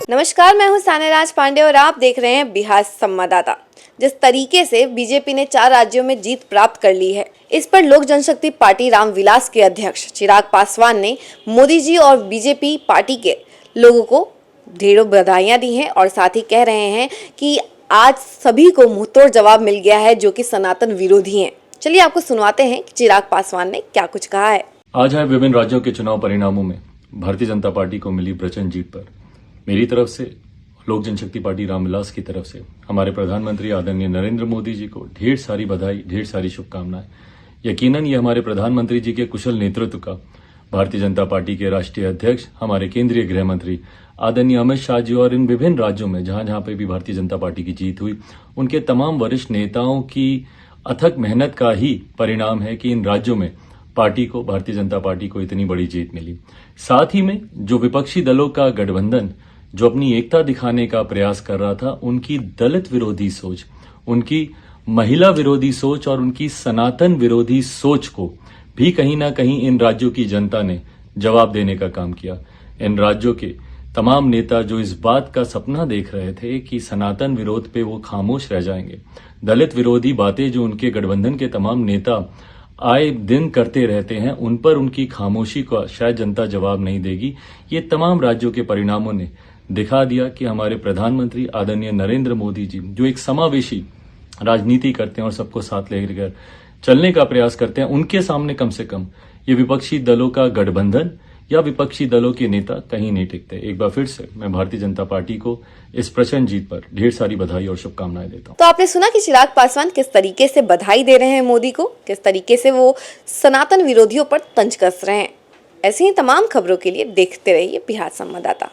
नमस्कार, मैं हूं सान्याराज पांडे और आप देख रहे हैं बिहार संवाददाता। जिस तरीके से बीजेपी ने 4 राज्यों में जीत प्राप्त कर ली है, इस पर लोक जनशक्ति पार्टी रामविलास के अध्यक्ष चिराग पासवान ने मोदी जी और बीजेपी पार्टी के लोगों को ढेरों बधाइयां दी हैं और साथ ही कह रहे हैं कि आज सभी को मुंहतोड़ जवाब मिल गया है जो कि सनातन विरोधी हैं। चलिए आपको सुनवाते हैं कि चिराग पासवान ने क्या कुछ कहा है। आज है विभिन्न राज्यों के चुनाव परिणामों में भारतीय जनता पार्टी को मिली प्रचंड जीत पर मेरी तरफ से, लोक जनशक्ति पार्टी रामविलास की तरफ से हमारे प्रधानमंत्री आदरणीय नरेंद्र मोदी जी को ढेर सारी बधाई, ढेर सारी शुभकामनाएं। यकीनन ये हमारे प्रधानमंत्री जी के कुशल नेतृत्व का, भारतीय जनता पार्टी के राष्ट्रीय अध्यक्ष, हमारे केंद्रीय गृह मंत्री आदरणीय अमित शाह जी और इन विभिन्न राज्यों में जहां जहां पे भी भारतीय जनता पार्टी की जीत हुई, उनके तमाम वरिष्ठ नेताओं की अथक मेहनत का ही परिणाम है कि इन राज्यों में पार्टी को, भारतीय जनता पार्टी को इतनी बड़ी जीत मिली। साथ ही में जो विपक्षी दलों का गठबंधन जो अपनी एकता दिखाने का प्रयास कर रहा था, उनकी दलित विरोधी सोच, उनकी महिला विरोधी सोच और उनकी सनातन विरोधी सोच को भी कहीं ना कहीं इन राज्यों की जनता ने जवाब देने का काम किया। इन राज्यों के तमाम नेता जो इस बात का सपना देख रहे थे कि सनातन विरोध पे वो खामोश रह जाएंगे, दलित विरोधी बातें जो उनके गठबंधन के तमाम नेता आए दिन करते रहते हैं, उन पर उनकी खामोशी का शायद जनता जवाब नहीं देगी। ये तमाम राज्यों के परिणामों ने दिखा दिया कि हमारे प्रधानमंत्री आदरणीय नरेंद्र मोदी जी जो एक समावेशी राजनीति करते हैं और सबको साथ लेकर चलने का प्रयास करते हैं, उनके सामने कम से कम ये विपक्षी दलों का गठबंधन या विपक्षी दलों के नेता कहीं नहीं टिकते। एक बार फिर से मैं भारतीय जनता पार्टी को इस प्रचंड जीत पर ढेर सारी बधाई और शुभकामनाएं देता हूं। तो आपने सुना कि चिराग पासवान किस तरीके से बधाई दे रहे हैं मोदी को, किस तरीके से वो सनातन विरोधियों पर तंज कस रहे हैं। ऐसी ही तमाम खबरों के लिए देखते रहिए बिहार संवाददाता।